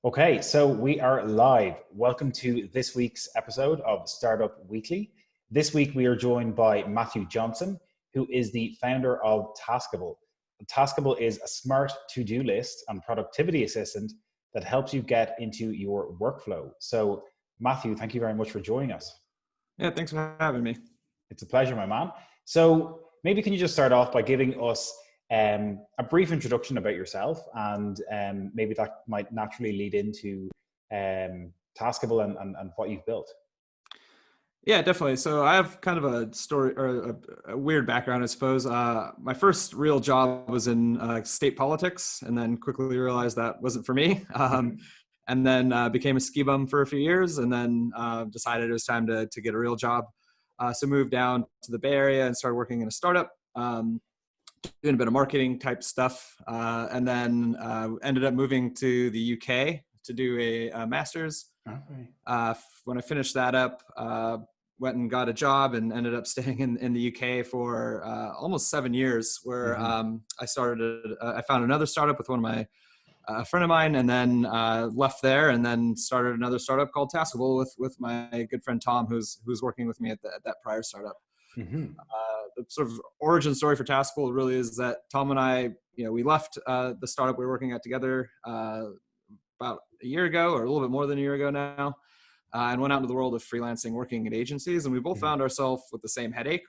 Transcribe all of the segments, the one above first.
Okay, so we are live. Welcome to this week's episode of Startup Weekly. This week we are joined by Matthew Johnson, who is the founder of Taskable. Taskable is a smart to-do list and productivity assistant that helps you get into your workflow. So Matthew, thank you very much for joining us. Yeah, thanks for having me. It's a pleasure, my man. So maybe can you just start off by giving us a brief introduction about yourself, and maybe that might naturally lead into Taskable and what you've built. Yeah, definitely. So I have kind of a story or a weird background, I suppose. My first real job was in state politics, and then quickly realized that wasn't for me. And then became a ski bum for a few years, and then decided it was time to get a real job. So moved down to the Bay Area and started working in a startup. Doing a bit of marketing type stuff, and then ended up moving to the UK to do a master's. Okay. When I finished that up, went and got a job and ended up staying in the UK for almost 7 years, where I found another startup with one of my a friend of mine, and then left there and then started another startup called Taskable with my good friend Tom, who's working with me at that prior startup. The sort of origin story for Taskable really is that Tom and I, we left the startup we were working at together about a year ago, or a little bit more than a year ago now, and went out into the world of freelancing, working at agencies. And we both found ourselves with the same headache.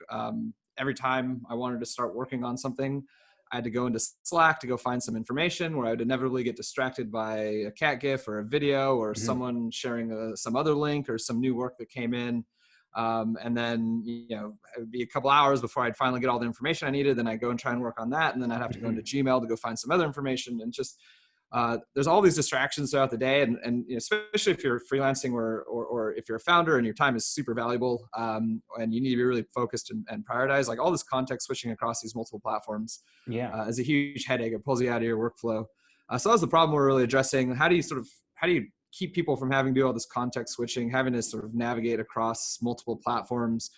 Every time I wanted to start working on something, I had to go into Slack to go find some information, where I would inevitably get distracted by a cat GIF or a video or someone sharing some other link or some new work that came in. And then, it would be a couple hours before I'd finally get all the information I needed. Then I'd go and try and work on that. And then I'd have to go into Gmail to go find some other information. And just, there's all these distractions throughout the day. And especially if you're freelancing or if you're a founder and your time is super valuable, and you need to be really focused and prioritize, like all this context switching across these multiple platforms is a huge headache. It pulls you out of your workflow. So that was the problem we're really addressing. How do you keep people from having to do all this context switching, having to sort of navigate across multiple platforms?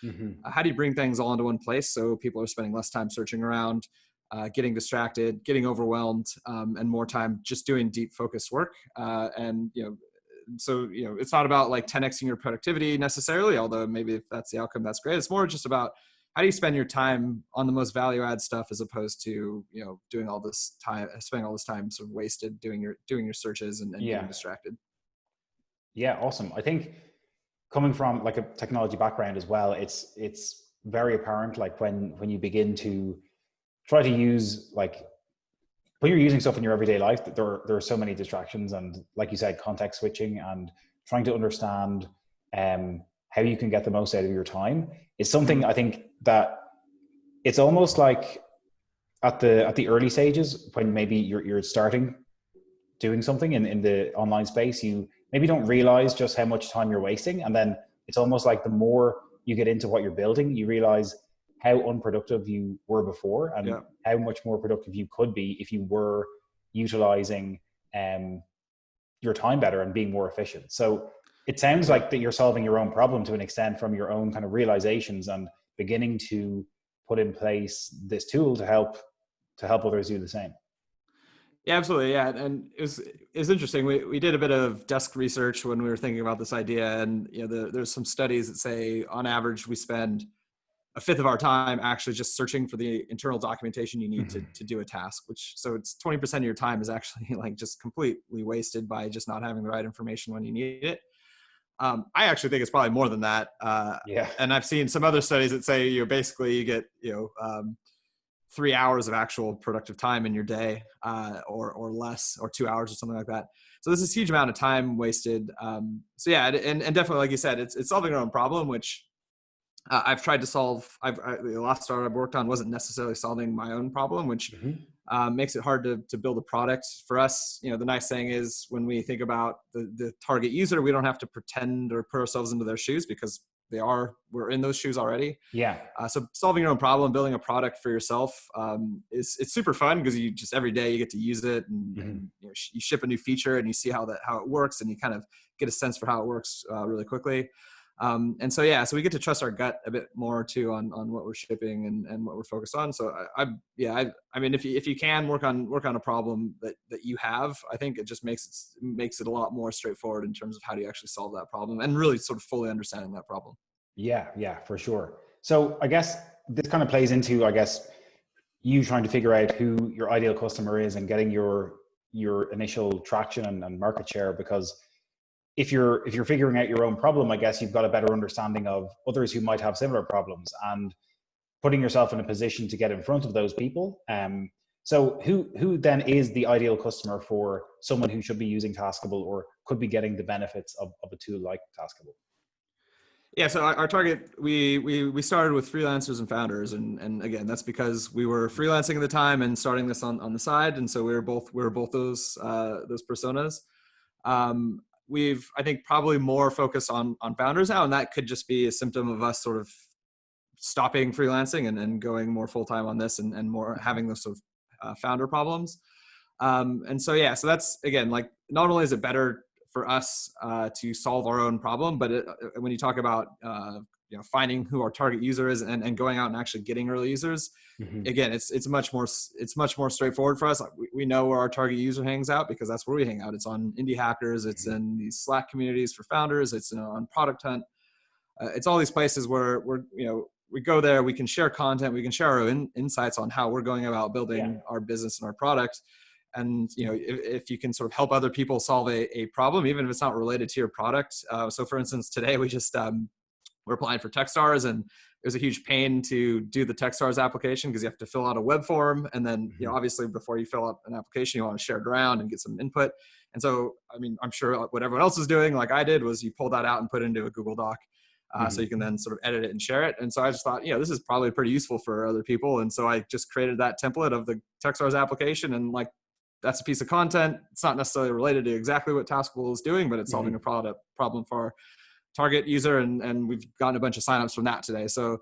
How do you bring things all into one place so people are spending less time searching around, getting distracted, getting overwhelmed, and more time just doing deep focused work? So it's not about like 10xing your productivity necessarily, although maybe if that's the outcome, that's great. It's more just about how do you spend your time on the most value add stuff, as opposed to spending all this time sort of wasted doing your searches and getting distracted. Yeah, awesome. I think coming from like a technology background as well, it's very apparent, like when you begin to try to use, like when you're using stuff in your everyday life, that there are so many distractions, and like you said, context switching and trying to understand how you can get the most out of your time is something I think that it's almost like at the early stages, when maybe you're starting doing something in the online space, you maybe don't realize just how much time you're wasting. And then it's almost like the more you get into what you're building, you realize how unproductive you were before, and how much more productive you could be if you were utilizing your time better and being more efficient. So it sounds like that you're solving your own problem to an extent from your own kind of realizations, and beginning to put in place this tool to help others do the same. Yeah, absolutely. Yeah. And it's interesting. We did a bit of desk research when we were thinking about this idea. And, there's some studies that say on average, we spend a fifth of our time actually just searching for the internal documentation you need to do a task, so it's 20% of your time is actually like just completely wasted by just not having the right information when you need it. I actually think it's probably more than that. And I've seen some other studies that say, basically you get, 3 hours of actual productive time in your day, or less, or 2 hours or something like that. So there's this huge amount of time wasted. And definitely, like you said, it's solving our own problem, which I've tried to solve. The last startup I've worked on wasn't necessarily solving my own problem, which makes it hard to build a product. For us, the nice thing is when we think about the target user, we don't have to pretend or put ourselves into their shoes, because we're in those shoes already. So solving your own problem, building a product for yourself, it's super fun, because you just every day you get to use it, and you ship a new feature and you see how it works, and you kind of get a sense for how it works really quickly. And so, yeah, so we get to trust our gut a bit more too on what we're shipping and what we're focused on. So I mean, if you can work on a problem that you have, I think it just makes it a lot more straightforward in terms of how do you actually solve that problem and really sort of fully understanding that problem. Yeah, for sure. So I guess this kind of plays into, I guess, you trying to figure out who your ideal customer is and getting your initial traction and market share. Because if you're figuring out your own problem, I guess you've got a better understanding of others who might have similar problems and putting yourself in a position to get in front of those people. So who then is the ideal customer for someone who should be using Taskable or could be getting the benefits of a tool like Taskable? Yeah, so our target, we started with freelancers and founders, and again, that's because we were freelancing at the time and starting this on the side, and so we were both those personas. We've, I think, probably more focused on founders now, and that could just be a symptom of us sort of stopping freelancing and going more full time on this and more having those sort of founder problems. And so yeah, so that's, again, like, not only is it better for us to solve our own problem, but when you talk about finding who our target user is and going out and actually getting early users, again, it's much more straightforward for us. Like, we know where our target user hangs out because that's where we hang out. It's on indie hackers, it's in these Slack communities for founders, it's on Product Hunt. It's all these places where we go there, we can share content, we can share our insights on how we're going about building our business and our product. And if you can sort of help other people solve a problem, even if it's not related to your product. So for instance, today we just we're applying for Techstars, and it was a huge pain to do the Techstars application because you have to fill out a web form, and then obviously before you fill out an application, you want to share it around and get some input. And so, I mean, I'm sure what everyone else is doing, like I did, was you pull that out and put it into a Google Doc. So you can then sort of edit it and share it. And so I just thought, this is probably pretty useful for other people. And so I just created that template of the Techstars application, and like, that's a piece of content. It's not necessarily related to exactly what Taskable is doing, but it's solving a problem for our target user. And we've gotten a bunch of signups from that today. So,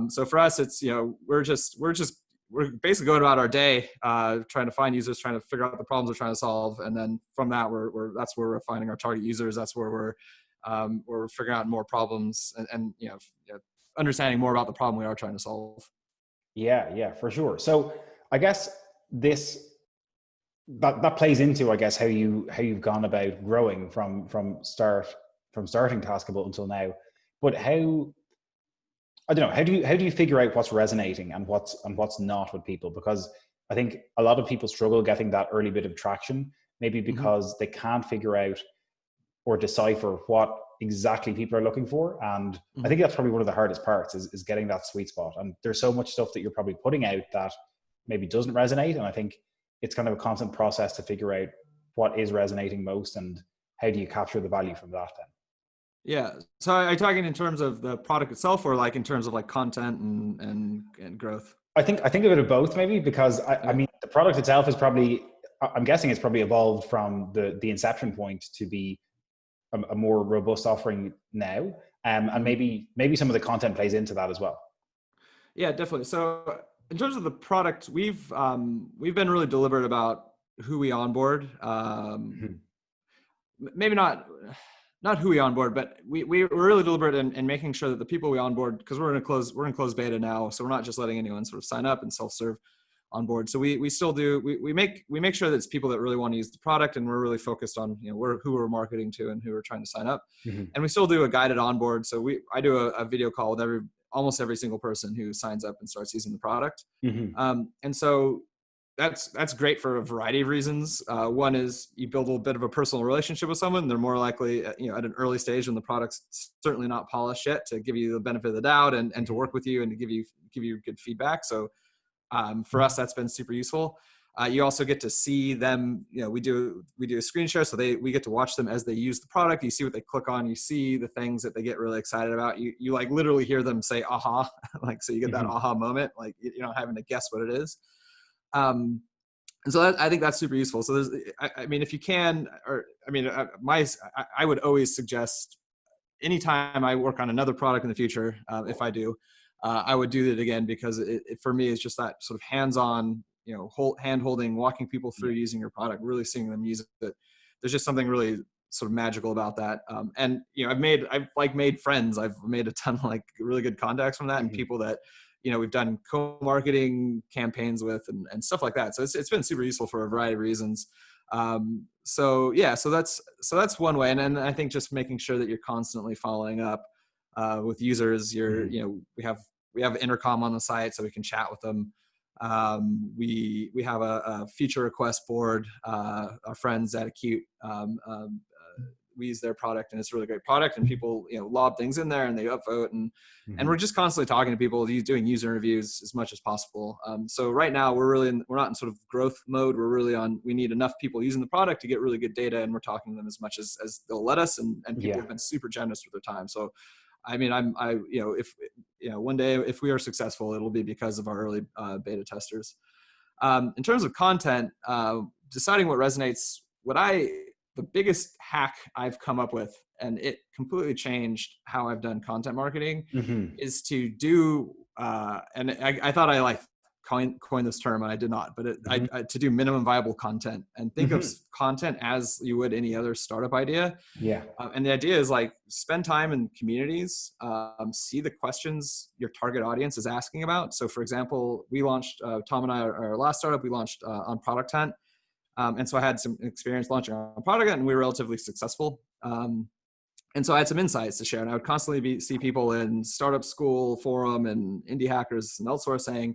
so for us, it's, we're basically going about our day, trying to find users, trying to figure out the problems we're trying to solve. And then from that, that's where we're finding our target users. That's where we're figuring out more problems and understanding more about the problem we are trying to solve. Yeah, for sure. So I guess that plays into, I guess, how you've gone about growing from starting Taskable until now. But how do you figure out what's resonating and what's not with people? Because I think a lot of people struggle getting that early bit of traction, maybe because they can't figure out or decipher what exactly people are looking for. And I think that's probably one of the hardest parts is getting that sweet spot. And there's so much stuff that you're probably putting out that maybe doesn't resonate. And I think it's kind of a constant process to figure out what is resonating most and how do you capture the value from that then? Yeah. So are you talking in terms of the product itself or like in terms of like content and growth? I think a bit of both maybe, because I mean, the product itself is probably, I'm guessing it's probably evolved from the inception point to be a more robust offering now. And maybe some of the content plays into that as well. Yeah, definitely. So in terms of the product, we've been really deliberate about who we onboard. Maybe not who we onboard, but we're really deliberate in making sure that the people we onboard, because we're in closed beta now, so we're not just letting anyone sort of sign up and self-serve on board. So we still do, we make sure that it's people that really want to use the product, and we're really focused on who we're marketing to and who we're trying to sign up. And we still do a guided onboard. So I do a video call with almost every single person who signs up and starts using the product. And so that's great for a variety of reasons. One is you build a bit of a personal relationship with someone. They're more likely, at an early stage when the product's certainly not polished yet, to give you the benefit of the doubt and to work with you and to give you good feedback. So for us, that's been super useful. You also get to see them. We do a screen share, so we get to watch them as they use the product. You see what they click on. You see the things that they get really excited about. You like literally hear them say "aha," like, so you get that aha moment, like you're not having to guess what it is. And so I think that's super useful. So I mean, if you can, I would always suggest anytime I work on another product in the future, if I do, I would do it again, because it for me is just that sort of hands-on, hand holding, walking people through using your product, really seeing them use it. There's just something really sort of magical about that. And I've made friends. I've made a ton of like really good contacts from that, and people that we've done co-marketing campaigns with and stuff like that. So it's been super useful for a variety of reasons. So that's one way. And I think just making sure that you're constantly following up with users. We have intercom on the site so we can chat with them. We have a feature request board. Our friends at Acute, we use their product, and it's a really great product, and people lob things in there and they upvote, and we're just constantly talking to people, doing user interviews as much as possible. So right now we're not in sort of growth mode. We're really we need enough people using the product to get really good data, and we're talking to them as much as they'll let us, and people have been super generous with their time. So I mean, if one day if we are successful, it'll be because of our early beta testers. In terms of content, deciding what resonates, the biggest hack I've come up with, and it completely changed how I've done content marketing, is to do, and I thought I like coined this term, and I did not, but to do minimum viable content, and think of content as you would any other startup idea. Yeah. And the idea is like spend time in communities, see the questions your target audience is asking about. So for example, we launched, Tom and I, our last startup, we launched on Product Hunt. And so I had some experience launching on Product Hunt, and we were relatively successful. And so I had some insights to share, and I would constantly see people in Startup School Forum and Indie Hackers and elsewhere saying,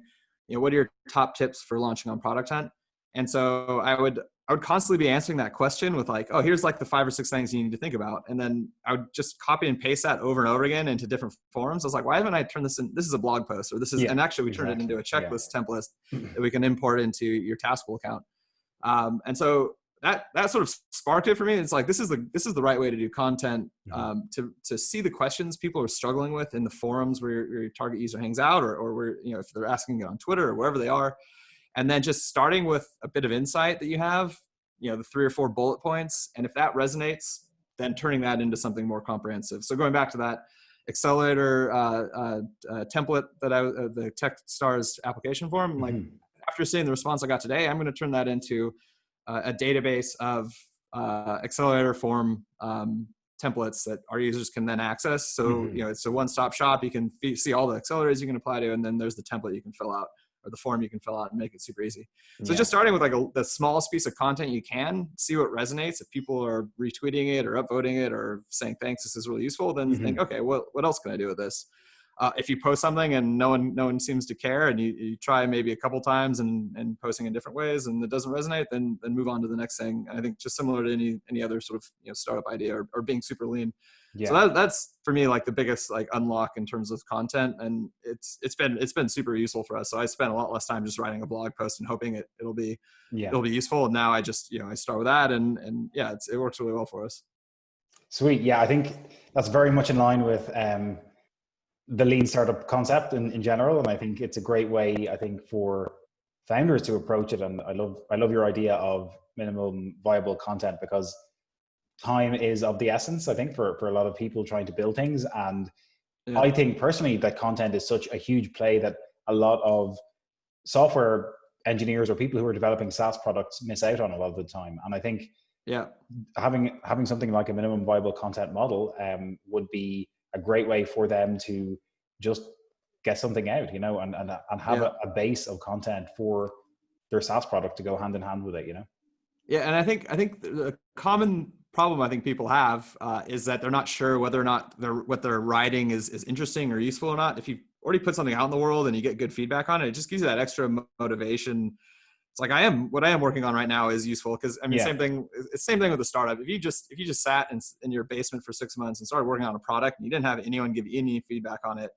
what are your top tips for launching on Product Hunt? And so I would constantly be answering that question with like, oh, here's like the 5 or 6 things you need to think about. And then I would just copy and paste that over and over again into different forums. I was like, why haven't I turned this in? This is a blog post, or this is, and actually we turned it into a checklist template that we can import into your Taskable account. And so that sort of sparked it for me. It's like, this is the right way to do content, to see the questions people are struggling with in the forums where your target user hangs out, or where, if they're asking it on Twitter or wherever they are. And then just starting with a bit of insight that you have, the 3 or 4 bullet points. And if that resonates, then turning that into something more comprehensive. So going back to that accelerator template that the Techstars application form, like after seeing the response I got today, I'm going to turn that into a database of accelerator form templates that our users can then access. So, it's a one-stop shop. You can see all the accelerators you can apply to, and then there's the template you can fill out, or the form you can fill out, and make it super easy. So just starting with like the smallest piece of content you can, see what resonates. If people are retweeting it or upvoting it or saying, thanks, this is really useful, then think, okay, what else can I do with this? If you post something and no one seems to care, and you try maybe a couple times and posting in different ways, and it doesn't resonate, then move on to the next thing. And I think just similar to any other sort of startup idea, or being super lean. Yeah. So that's for me like the biggest like unlock in terms of content, and it's been super useful for us. So I spent a lot less time just writing a blog post and hoping it'll be useful. And now I just I start with that, and it works really well for us. Sweet. Yeah, I think that's very much in line with the lean startup concept in general, and I think it's a great way, I think, for founders to approach it. And I love your idea of minimum viable content, because time is of the essence, I think, for a lot of people trying to build things. And I think personally that content is such a huge play that a lot of software engineers or people who are developing SaaS products miss out on a lot of the time. And I think having something like a minimum viable content model would be a great way for them to just get something out, and have a base of content for their SaaS product to go hand in hand with it, Yeah, and I think the common problem I think people have is that they're not sure whether or not what they're writing is interesting or useful or not. If you've already put something out in the world and you get good feedback on it, it just gives you that extra motivation. It's like what I am working on right now is useful, because same thing. It's the same thing with a startup. If you just sat in your basement for 6 months and started working on a product and you didn't have anyone give you any feedback on it,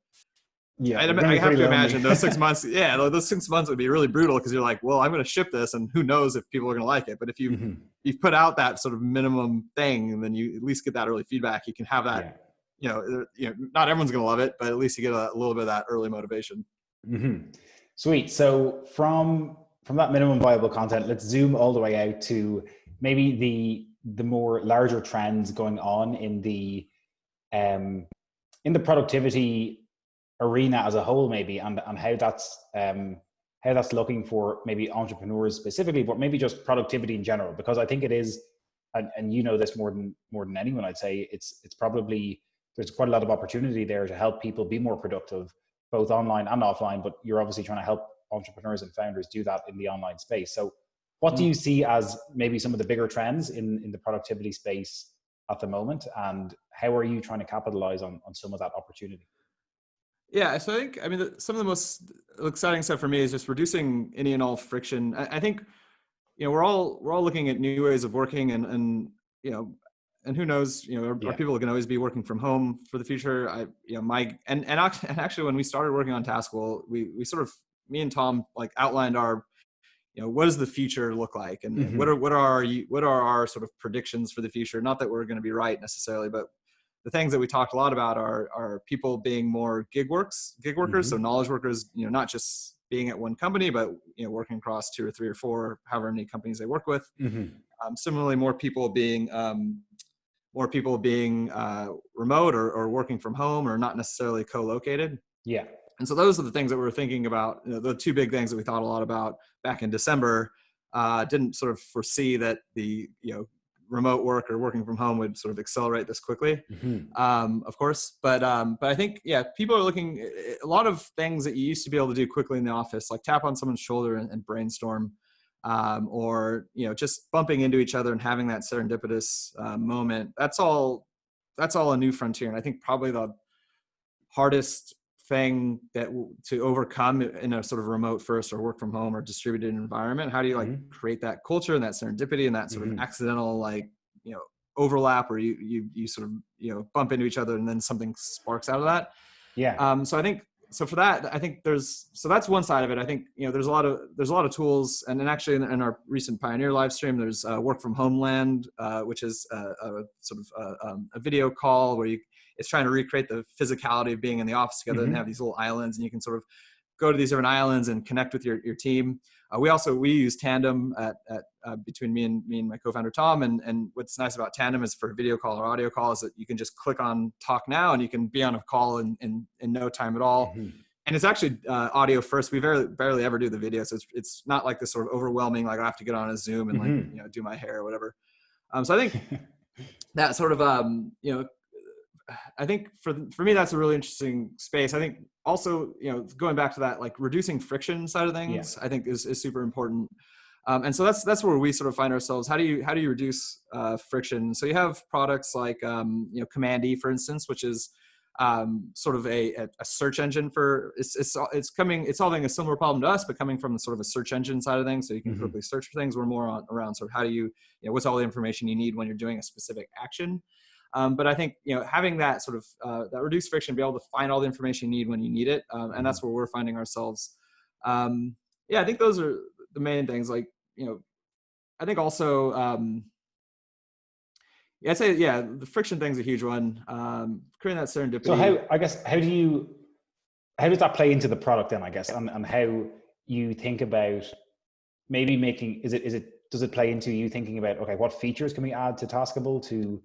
I have to imagine those 6 months. Yeah, those 6 months would be really brutal, because you're like, well, I'm going to ship this, and who knows if people are going to like it. But if you've put out that sort of minimum thing, and then you at least get that early feedback, you can have that. Not everyone's going to love it, but at least you get a little bit of that early motivation. Sweet. So from that minimum viable content, let's zoom all the way out to maybe the more larger trends going on in the productivity arena as a whole, maybe, and how that's looking for maybe entrepreneurs specifically, but maybe just productivity in general, because I think it is and you know this more than anyone, I'd say it's probably, there's quite a lot of opportunity there to help people be more productive, both online and offline, but you're obviously trying to help entrepreneurs and founders do that in the online space. So what do you see as maybe some of the bigger trends in the productivity space at the moment, and how are you trying to capitalize on some of that opportunity? Yeah, so I think, I mean, some of the most exciting stuff for me is just reducing any and all friction. I think, we're all looking at new ways of working, and who knows, are people going to always be working from home for the future? And actually, when we started working on Taskable, we sort of, me and Tom, like, outlined our, what does the future look like, and what are our sort of predictions for the future? Not that we're going to be right necessarily, but the things that we talked a lot about are people being more gig workers, so knowledge workers, not just being at one company, but working across 2 or 3 or 4, however many companies they work with. Similarly, more people being remote or working from home, or not necessarily co-located. Yeah. And so those are the things that we're thinking about. The 2 big things that we thought a lot about back in December. Didn't sort of foresee that the remote work or working from home would sort of accelerate this quickly, of course. But I think, people are looking at a lot of things that you used to be able to do quickly in the office, like tap on someone's shoulder and brainstorm, or just bumping into each other and having that serendipitous moment. That's all a new frontier, and I think probably the hardest thing to overcome in a sort of remote first or work from home or distributed environment. How do you create that culture and that serendipity and that sort of accidental overlap, where you sort of bump into each other and then something sparks out of that. So I think, so for that, I think that's one side of it. I think there's a lot of tools, and then actually in our recent Pioneer live stream, there's Work from Homeland, which is a sort of a video call where it's trying to recreate the physicality of being in the office together, and they have these little islands, and you can sort of go to these different islands and connect with your team. We use Tandem between me and my co-founder Tom, and what's nice about Tandem is for video call or audio call is that you can just click on talk now and you can be on a call in no time at all. And it's actually audio first. We barely ever do the video, so it's not like this sort of overwhelming, like I have to get on a Zoom and do my hair or whatever. So I think that sort of I think for me, that's a really interesting space. I think also, going back to that, like reducing friction side of things, I think is super important. And so that's where we sort of find ourselves. How do you reduce friction? So you have products like, Command-E, for instance, which is sort of a search engine for, it's solving a similar problem to us, but coming from sort of a search engine side of things. So you can quickly search for things. We're more around sort of how do you, what's all the information you need when you're doing a specific action. But I think, having that sort of that reduced friction, be able to find all the information you need when you need it. And that's where we're finding ourselves. I think those are the main things. Like, I think also, I'd say, the friction thing's a huge one. Creating that serendipity. So how does that play into the product then, I guess, and how you think about maybe making, does it play into you thinking about, okay, what features can we add to Taskable to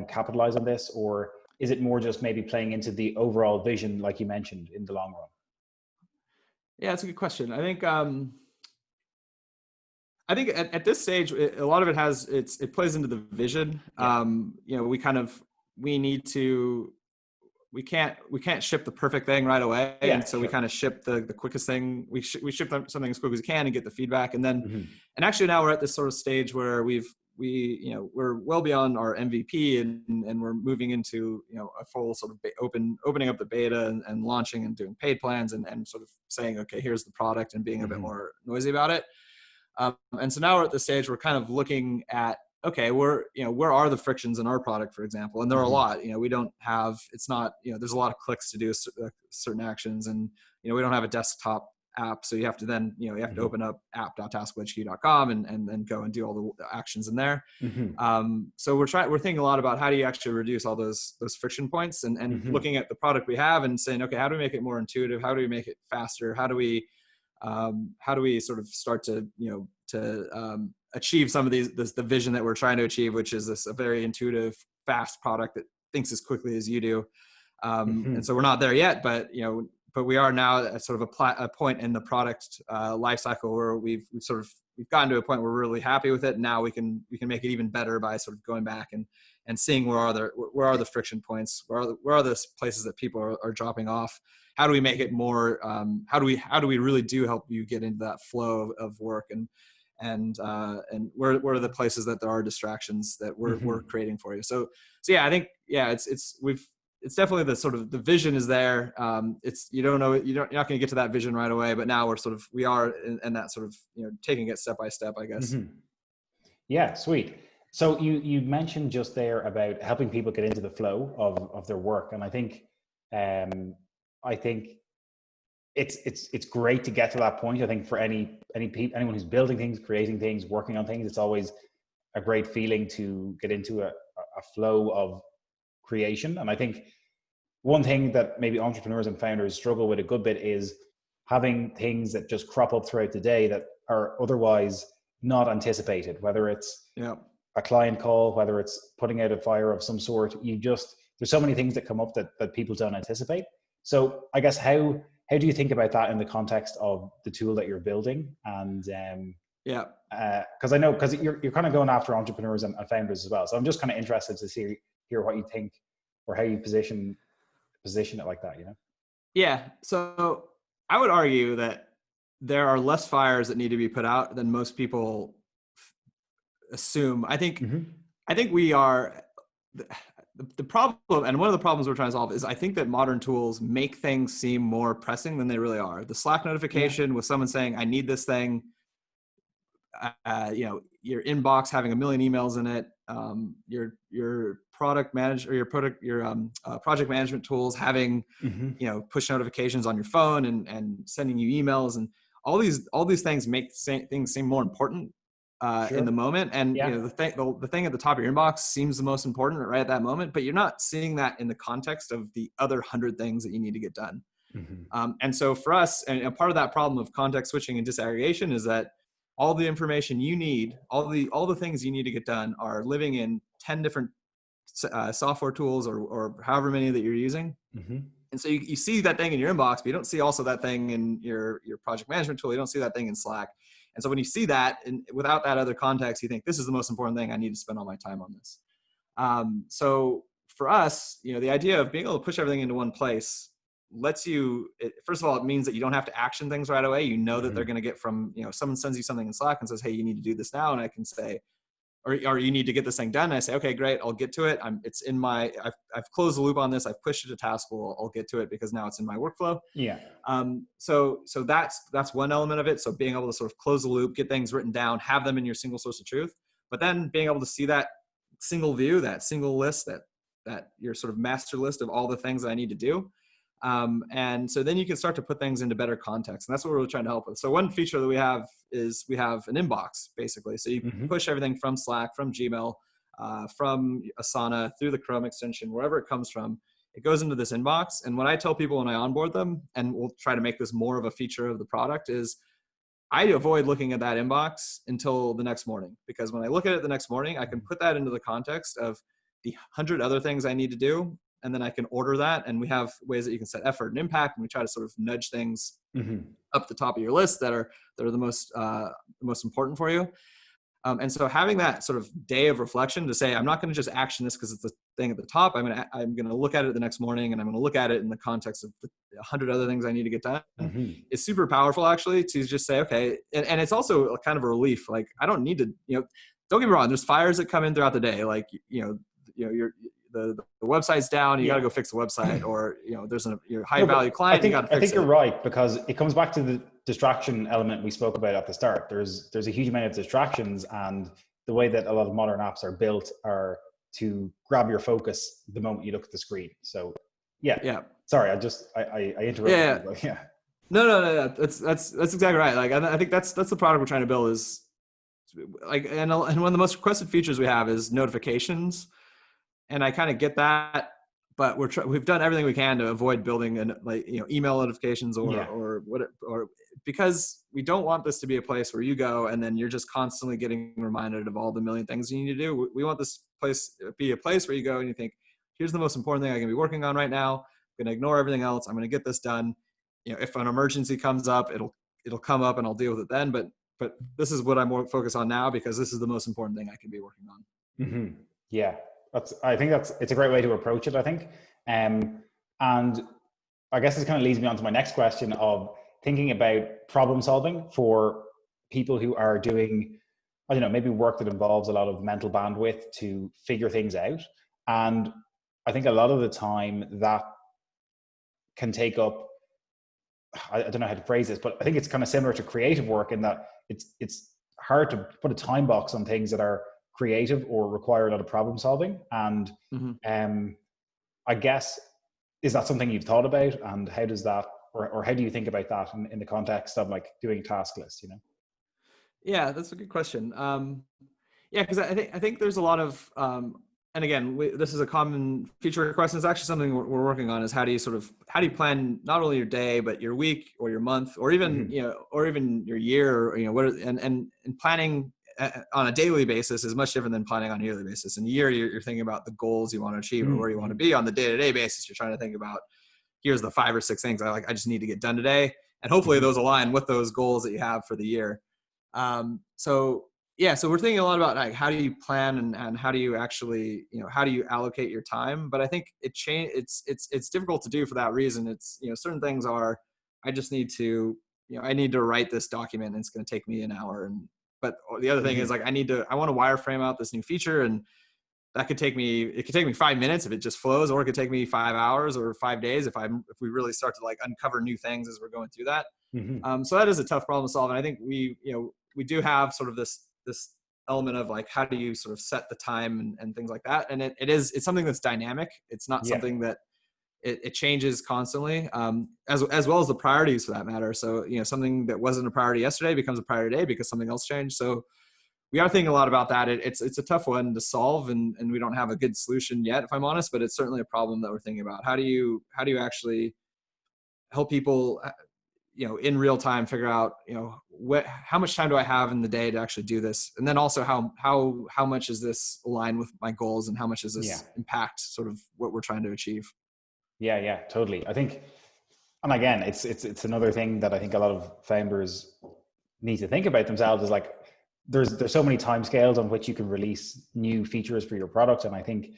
capitalize on this, or is it more just maybe playing into the overall vision, like you mentioned, in the long run? Yeah, that's a good question. I think at this stage, a lot of it plays into the vision. We can't ship the perfect thing right away, and so we kind of ship the quickest thing. We ship something as quick as we can and get the feedback, and then and actually now we're at this sort of stage where we're well beyond our MVP, and we're moving into a full sort of opening up the beta and launching and doing paid plans and sort of saying, okay, here's the product, and being a bit more noisy about it. And so now we're at the stage we're kind of looking at, okay, where are the frictions in our product, for example? And there are a lot. We don't have, it's not, there's a lot of clicks to do certain actions, and we don't have a desktop app, so you have to then you have to open up app.tasklehq.com and then go and do all the actions in there. So we're thinking a lot about how do you actually reduce all those friction points, and looking at the product we have and saying, okay, how do we make it more intuitive? How do we make it faster? How do we sort of start to achieve some of the vision that we're trying to achieve, which is a very intuitive, fast product that thinks as quickly as you do. And so we're not there yet, but but we are now at sort of a point in the product life cycle where we've gotten to a point where we're really happy with it. And now we can make it even better by sort of going back and seeing where are the friction points, where are the places that people are dropping off. How do we make it more? How do we really do help you get into that flow of work, and where are the places that there are distractions that we're creating for you? So yeah, I think it's definitely the sort of the vision is there. You're not going to get to that vision right away, but now we are in that sort of, taking it step by step, I guess. Yeah, sweet. So you mentioned just there about helping people get into the flow of their work, and I think it's great to get to that point. I think for anyone who's building things, creating things, working on things, it's always a great feeling to get into a flow of creation. And I think one thing that maybe entrepreneurs and founders struggle with a good bit is having things that just crop up throughout the day that are otherwise not anticipated, whether it's a client call, whether it's putting out a fire of some sort. There's so many things that come up that people don't anticipate. So I guess how do you think about that in the context of the tool that you're building? And because you're kind of going after entrepreneurs and founders as well. So I'm just kind of interested to hear what you think or how you position it like that, Yeah. So I would argue that there are less fires that need to be put out than most people assume. I think we are the problem, and one of the problems we're trying to solve is I think that modern tools make things seem more pressing than they really are. The Slack notification with someone saying, I need this thing, your inbox having a million emails in it, your product manager, or your project management tools having, push notifications on your phone and sending you emails, and all these things make things seem more important in the moment. And the thing at the top of your inbox seems the most important right at that moment, but you're not seeing that in the context of the other 100 things that you need to get done. And so for us, and a part of that problem of context switching and disaggregation is that all the information you need, all the things you need to get done are living in 10 different software tools or however many that you're using. And so you see that thing in your inbox, but you don't see also that thing in your project management tool. You don't see that thing in Slack. And so when you see that, and without that other context, you think this is the most important thing. I need to spend all my time on this. So for us, the idea of being able to push everything into one place lets you, first of all, it means that you don't have to action things right away. That they're going to get from, someone sends you something in Slack and says, hey, you need to do this now. And I can say, or you need to get this thing done. And I say, okay, great. I'll get to it. I've closed the loop on this. I've pushed it to Taskable. I'll get to it because now it's in my workflow. Yeah. So that's one element of it. So being able to sort of close the loop, get things written down, have them in your single source of truth, but then being able to see that single view, that single list, that your sort of master list of all the things that I need to do. And so then you can start to put things into better context. And that's what we're really trying to help with. So one feature that we have is we have an inbox, basically. So you push everything from Slack, from Gmail, from Asana, through the Chrome extension, wherever it comes from, it goes into this inbox. And what I tell people when I onboard them, and we'll try to make this more of a feature of the product, is I avoid looking at that inbox until the next morning. Because when I look at it the next morning, I can put that into the context of the 100 other things I need to do. And then I can order that. And we have ways that you can set effort and impact. And we try to sort of nudge things up the top of your list that are the most important for you. And so having that sort of day of reflection to say, I'm not going to just action this because it's the thing at the top. I'm going to look at it the next morning, and I'm going to look at it in the context of the 100 other things I need to get done. It's super powerful, actually, to just say, okay. And it's also kind of a relief. Like, I don't need to, don't get me wrong. There's fires that come in throughout the day. Like, the website's down, you got to go fix the website, or there's your high value client. I think you're right, because it comes back to the distraction element we spoke about at the start. There's a huge amount of distractions, and the way that a lot of modern apps are built are to grab your focus the moment you look at the screen. So yeah. Sorry, I interrupted. Yeah. No. That's exactly right. Like, I think that's the product we're trying to build is like, and one of the most requested features we have is notifications. And I kind of get that, but we've done everything we can to avoid building email notifications or because we don't want this to be a place where you go and then you're just constantly getting reminded of all the million things you need to do. We want this place to be a place where you go and you think, here's the most important thing I can be working on right now. I'm going to ignore everything else. I'm going to get this done. if an emergency comes up, it'll come up and I'll deal with it then. But this is what I'm more focused on now because this is the most important thing I can be working on. Mm-hmm. Yeah, I think it's a great way to approach it, I think. And I guess this kind of leads me on to my next question of thinking about problem solving for people who are doing, I don't know, maybe work that involves a lot of mental bandwidth to figure things out. And I think a lot of the time that can take up, I don't know how to phrase this, but I think it's kind of similar to creative work in that it's hard to put a time box on things that are creative or require a lot of problem solving. And I guess, is that something you've thought about, and how does that, or how do you think about that in the context of like doing task lists, you know? Yeah, that's a good question. Yeah, because I think there's a lot of, and again, this is a common feature request. And it's actually something we're working on, is how do you plan not only your day, but your week or your month, or even, or even your year, or, and planning on a daily basis is much different than planning on a yearly basis. In a year, you're thinking about the goals you want to achieve or where you want to be. On the day-to-day basis, you're trying to think about, here's the 5 or 6 things I just need to get done today. And hopefully those align with those goals that you have for the year. So we're thinking a lot about like, how do you plan and how do you actually, how do you allocate your time? But I think it's difficult to do for that reason. It's, certain things are, I just need to, I need to write this document and it's going to take me an hour. But the other thing is like, I want to wireframe out this new feature, and that could take me 5 minutes if it just flows, or it could take me 5 hours or 5 days if we really start to like uncover new things as we're going through that. So that is a tough problem to solve. And I think we do have sort of this element of like, how do you sort of set the time and things like that. And it's something that's dynamic. It's not something that it changes constantly, as well as the priorities for that matter. So, something that wasn't a priority yesterday becomes a priority today because something else changed. So we are thinking a lot about that. It's a tough one to solve, and we don't have a good solution yet, if I'm honest, but it's certainly a problem that we're thinking about. How do you actually help people, in real time figure out, how much time do I have in the day to actually do this? And then also how much is this align with my goals, and how much does this impact sort of what we're trying to achieve? Yeah, totally. I think, and again, it's another thing that I think a lot of founders need to think about themselves, is like, there's so many timescales on which you can release new features for your product. And I think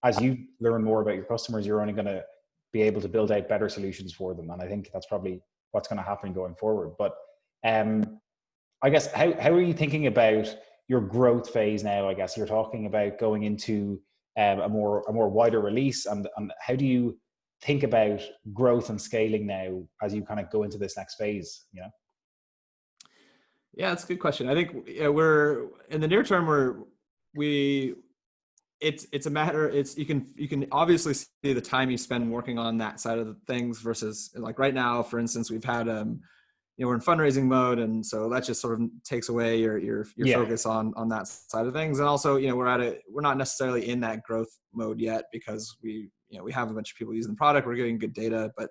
as you learn more about your customers, you're only going to be able to build out better solutions for them. And I think that's probably what's going to happen going forward. But I guess, how are you thinking about your growth phase now? I guess you're talking about going into a more wider release, and how do you think about growth and scaling now as you kind of go into this next phase? Yeah, that's a good question. I think we're in the near term, it's a matter, you can obviously see the time you spend working on that side of the things versus like right now, for instance, we've had we're in fundraising mode, and so that just sort of takes away your focus on that side of things. And also, we're not necessarily in that growth mode yet, because we have a bunch of people using the product, we're getting good data, but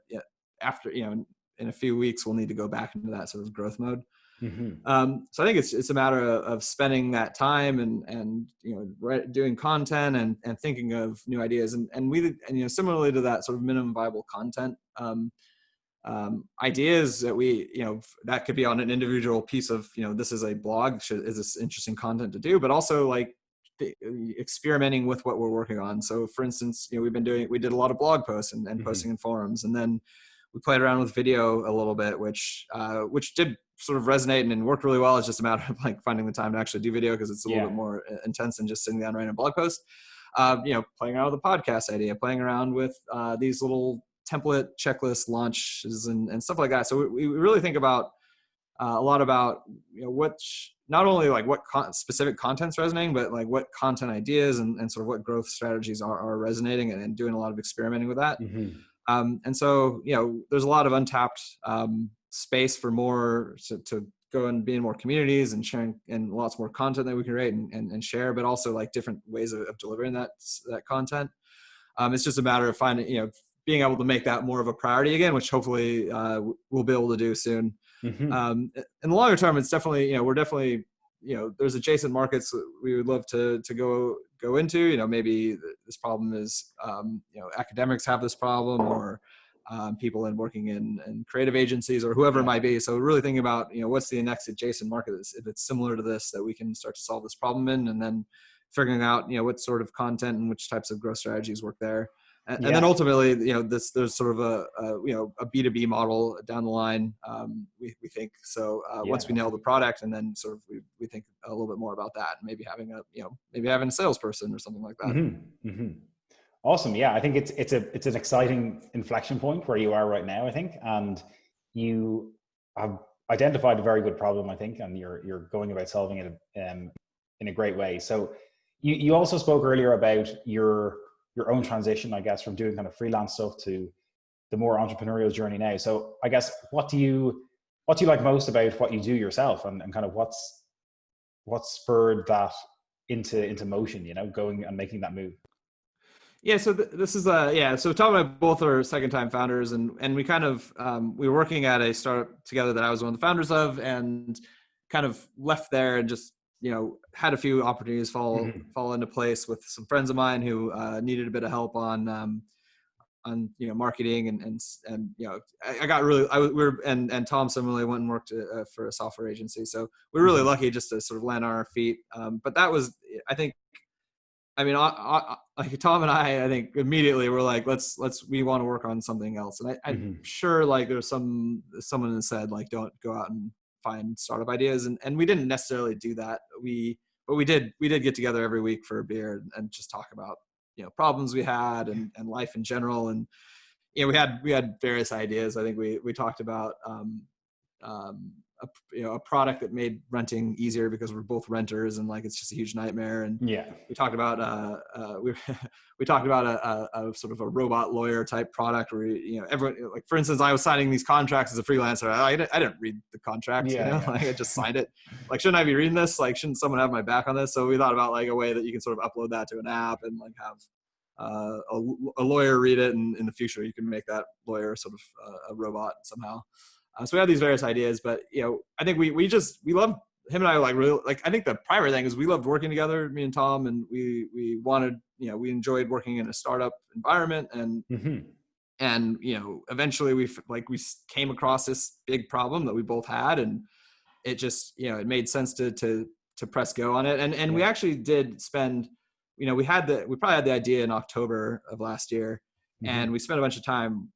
after, in a few weeks, we'll need to go back into that sort of growth mode. So I think it's a matter of spending that time and doing content and thinking of new ideas, and similarly to that sort of minimum viable content ideas that that could be on an individual piece of, this is a blog, is this interesting content to do, but also like experimenting with what we're working on. So for instance, we did a lot of blog posts and posting in forums, and then we played around with video a little bit, which did sort of resonate and worked really well. It's just a matter of like finding the time to actually do video, because it's a little bit more intense than just sitting down writing a blog post. Playing around with the podcast idea, playing around with these little template checklist launches and stuff like that. So we really think about a lot about not only like what specific content's resonating, but like what content ideas and sort of what growth strategies are resonating, and doing a lot of experimenting with that. And so, there's a lot of untapped space for more to go and be in more communities and sharing, and lots more content that we can create and share, but also like different ways of delivering that content. It's just a matter of finding, being able to make that more of a priority again, which hopefully we'll be able to do soon. In the longer term, it's definitely, we're definitely, there's adjacent markets that we would love to go into. Maybe this problem is, academics have this problem, or people in working in creative agencies or whoever it might be. So really thinking about, what's the next adjacent market if it's similar to this that we can start to solve this problem in, and then figuring out, what sort of content and which types of growth strategies work there. And then ultimately, there's sort of a B2B model down the line. We think so. Once we nail the product, and then sort of we think a little bit more about that, and maybe having a salesperson or something like that. Mm-hmm. Mm-hmm. Awesome. Yeah, I think it's an exciting inflection point where you are right now, I think, and you have identified a very good problem, I think, and you're going about solving it in a great way. So you also spoke earlier about your own transition, I guess, from doing kind of freelance stuff to the more entrepreneurial journey now. So I guess what do you like most about what you do yourself, and kind of what spurred that into motion, going and making that move? Yeah, so this is so Tom and I both are second-time founders, and we kind of we were working at a startup together that I was one of the founders of, and kind of left there and just had a few opportunities fall into place with some friends of mine who needed a bit of help on marketing and I got really and Tom similarly went and worked for a software agency, so we were really lucky just to sort of land on our feet. But that was, I think. I mean, like Tom and I think immediately we're like, we want to work on something else. And I'm sure like there's someone that said like, don't go out and find startup ideas. And we didn't necessarily do that. But we did get together every week for a beer and just talk about, problems we had and life in general. And, we had various ideas. I think we talked about, a product that made renting easier because we're both renters and like it's just a huge nightmare. And we talked about we talked about a sort of a robot lawyer type product where everyone, like for instance, I was signing these contracts as a freelancer. I didn't read the contract. Like I just signed it. Like, shouldn't I be reading this? Like, shouldn't someone have my back on this? So we thought about like a way that you can sort of upload that to an app and like have a lawyer read it, and in the future you can make that lawyer sort of a robot somehow. So we had these various ideas, but I think we love, him and I, like really, like, I think the primary thing is we loved working together, me and Tom, and we wanted, we enjoyed working in a startup environment, and and eventually we came across this big problem that we both had, and it just it made sense to press go on it, and we actually did spend, we probably had the idea in October of last year, and we spent a bunch of time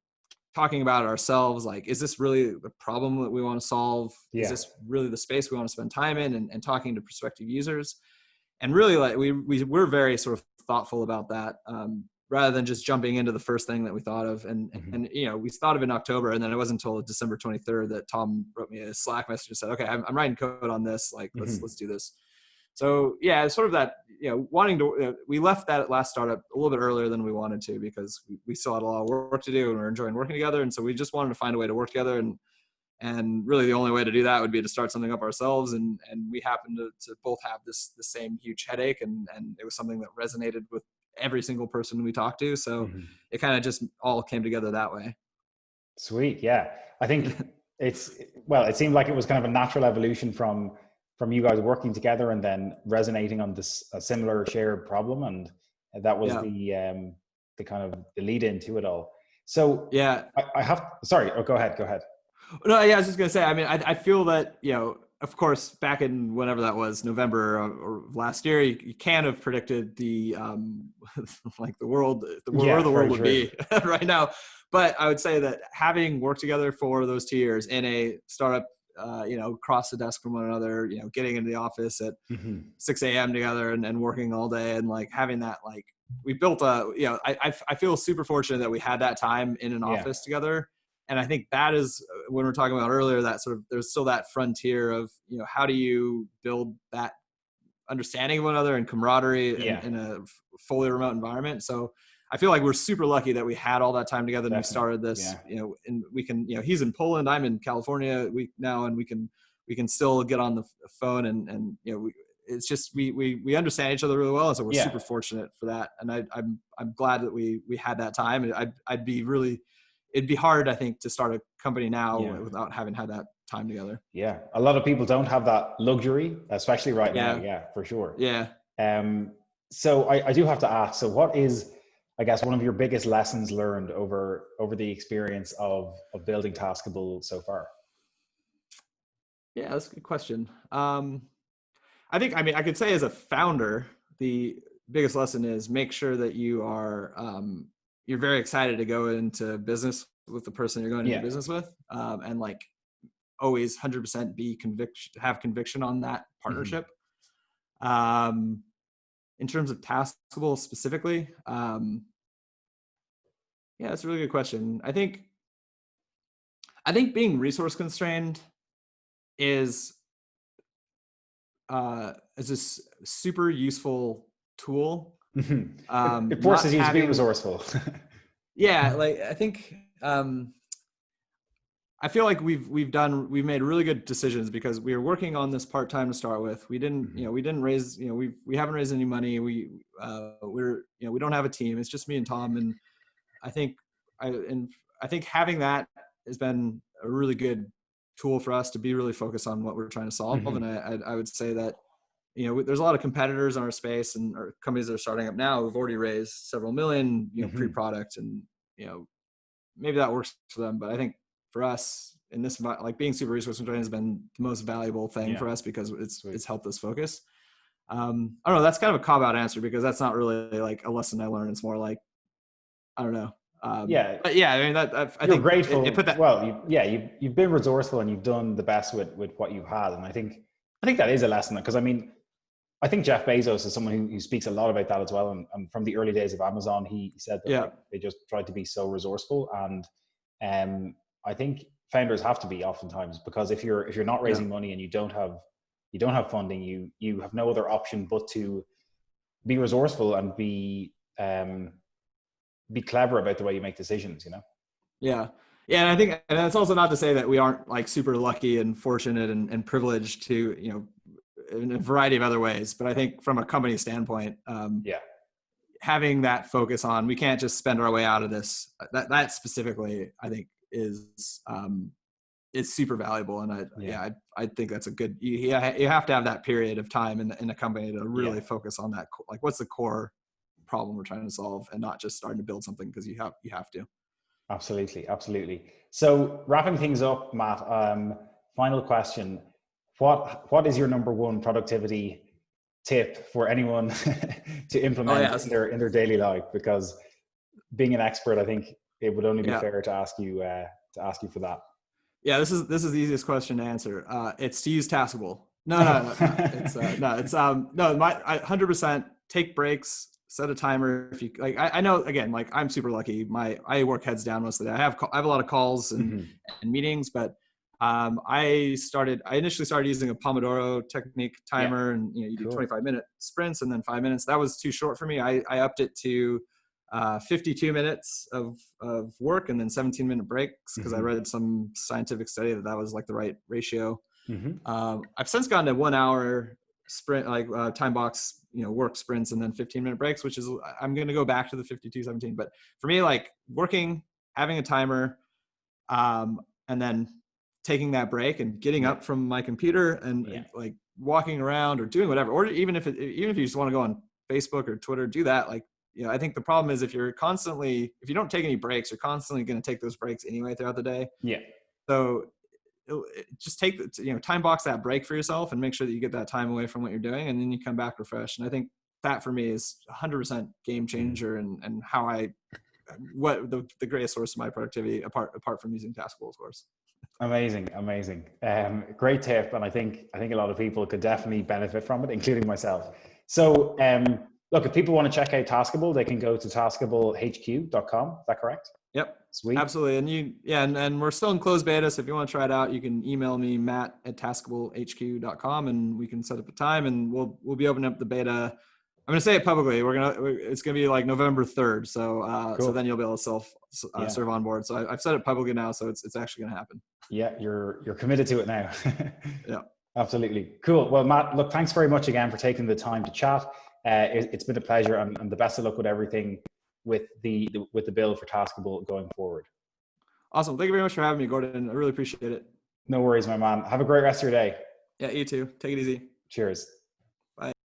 talking about it ourselves, like, is this really the problem that we want to solve? Is this really the space we want to spend time in? And talking to prospective users. And really, like, we're very sort of thoughtful about that, rather than just jumping into the first thing that we thought of. And we thought of it in October, and then it wasn't until December 23rd that Tom wrote me a Slack message and said, okay, I'm writing code on this, like, let's do this. So yeah, it's sort of that, wanting to, we left that last startup a little bit earlier than we wanted to, because we still had a lot of work to do and we're enjoying working together. And so we just wanted to find a way to work together. And really the only way to do that would be to start something up ourselves. And we happened to both have the same huge headache. And it was something that resonated with every single person we talked to. So it kind of just all came together that way. Sweet. Yeah. I think it seemed like it was kind of a natural evolution from you guys working together and then resonating on a similar shared problem, and that was the kind of the lead into it all. So I have, sorry, go ahead. No, yeah, I was just gonna say, I mean, I feel that, of course, back in whenever that was, November or last year, you can't have predicted the like the world would be right now. But I would say that having worked together for those 2 years in a startup, across the desk from one another, getting into the office at 6 a.m. together and working all day, and like having that, like, we built I feel super fortunate that we had that time in an office together. And I think that is, when we're talking about earlier, that sort of, there's still that frontier of, how do you build that understanding of one another and camaraderie in a fully remote environment. So I feel like we're super lucky that we had all that time together and we started this, and we can, he's in Poland, I'm in California and we can still get on the phone and it's just, we understand each other really well. And so we're super fortunate for that. And I'm glad that we had that time. It'd be hard, I think, to start a company now without having had that time together. Yeah. A lot of people don't have that luxury, especially right now. Yeah, for sure. Yeah. So I do have to ask, so what is I guess, one of your biggest lessons learned over the experience of building Taskable so far? Yeah, that's a good question. I think, I mean, I could say as a founder, the biggest lesson is make sure that you are, you're very excited to go into business with the person you're going into Yeah. business with. And like always 100% have conviction on that partnership. In terms of Taskable specifically, yeah, that's a really good question. I think being resource constrained is this super useful tool. It Not forces you to be having, resourceful. yeah, like I think I feel like we've made really good decisions because we were working on this part time to start with. We didn't, we didn't raise, we haven't raised any money. We're, we don't have a team. It's just me and Tom. And I think I think having that has been a really good tool for us to be really focused on what we're trying to solve. And I would say that, there's a lot of competitors in our space and our companies that are starting up now who've already raised several million, pre-product, and, maybe that works for them. But I think for us in this, like being super resource constrained has been the most valuable thing for us because it's helped us focus. I don't know. That's kind of a cop-out answer because that's not really like a lesson I learned. It's more like, I don't know. But yeah, I mean, I You're think grateful. it put that. Well, you've been resourceful and you've done the best with what you've had. And I think that is a lesson, because I mean, I think Jeff Bezos is someone who speaks a lot about that as well. And from the early days of Amazon, he said that like, they just tried to be so resourceful. And I think founders have to be oftentimes, because if you're not raising money and you don't have funding, you have no other option but to be resourceful and be clever about the way you make decisions, Yeah. And I think, and that's also not to say that we aren't like super lucky and fortunate and privileged to, in a variety of other ways. But I think from a company standpoint, having that focus on, we can't just spend our way out of this. That specifically, I think is super valuable. And I think that's a good, you have to have that period of time in a company to really focus on that. Like, what's the core problem we're trying to solve, and not just starting to build something because you have to. Absolutely. So wrapping things up, Matt, final question. What is your number one productivity tip for anyone to implement in their daily life? Because being an expert, I think it would only be fair to ask you for that. Yeah, this is the easiest question to answer. It's to use Taskable. No. It's my 100% take breaks. Set a timer. If you like, I know, again, like I'm super lucky. I work heads down most of the day. I have a lot of calls and meetings, but I initially started using a Pomodoro technique timer, and you do 25-minute sprints and then 5 minutes. That was too short for me. I upped it to 52 minutes of work and then 17-minute breaks, because I read some scientific study that was like the right ratio. I've since gotten to 1 hour sprint, like time box, work sprints and then 15-minute breaks, which is, I'm going to go back to the 52-17. But for me, like working, having a timer, and then taking that break and getting up from my computer and like walking around or doing whatever, or even if you just want to go on Facebook or Twitter, do that. Like, I think the problem is if you don't take any breaks, you're constantly going to take those breaks anyway throughout the day. Yeah. So just take time box that break for yourself and make sure that you get that time away from what you're doing, and then you come back refreshed. And I think that for me is 100% game changer, and how what the greatest source of my productivity apart from using Taskable, of course. Amazing. Great tip. And I think a lot of people could definitely benefit from it, including myself. So look, if people want to check out Taskable, they can go to taskablehq.com. Is that correct? Yep. Sweet. Absolutely. And we're still in closed beta. So if you want to try it out, you can email me, matt@taskablehq.com, and we can set up a time, and we'll be opening up the beta. I'm going to say it publicly. It's going to be like November 3rd. So, so then you'll be able to serve on board. So I've said it publicly now. So it's actually going to happen. Yeah. You're committed to it now. Yeah. Absolutely. Cool. Well, Matt, look, thanks very much again for taking the time to chat. It's been a pleasure, and the best of luck with everything with the build for Taskable going forward. Awesome. Thank you very much for having me, Gordon. I really appreciate it. No worries, my man. Have a great rest of your day. Yeah, you too. Take it easy. Cheers.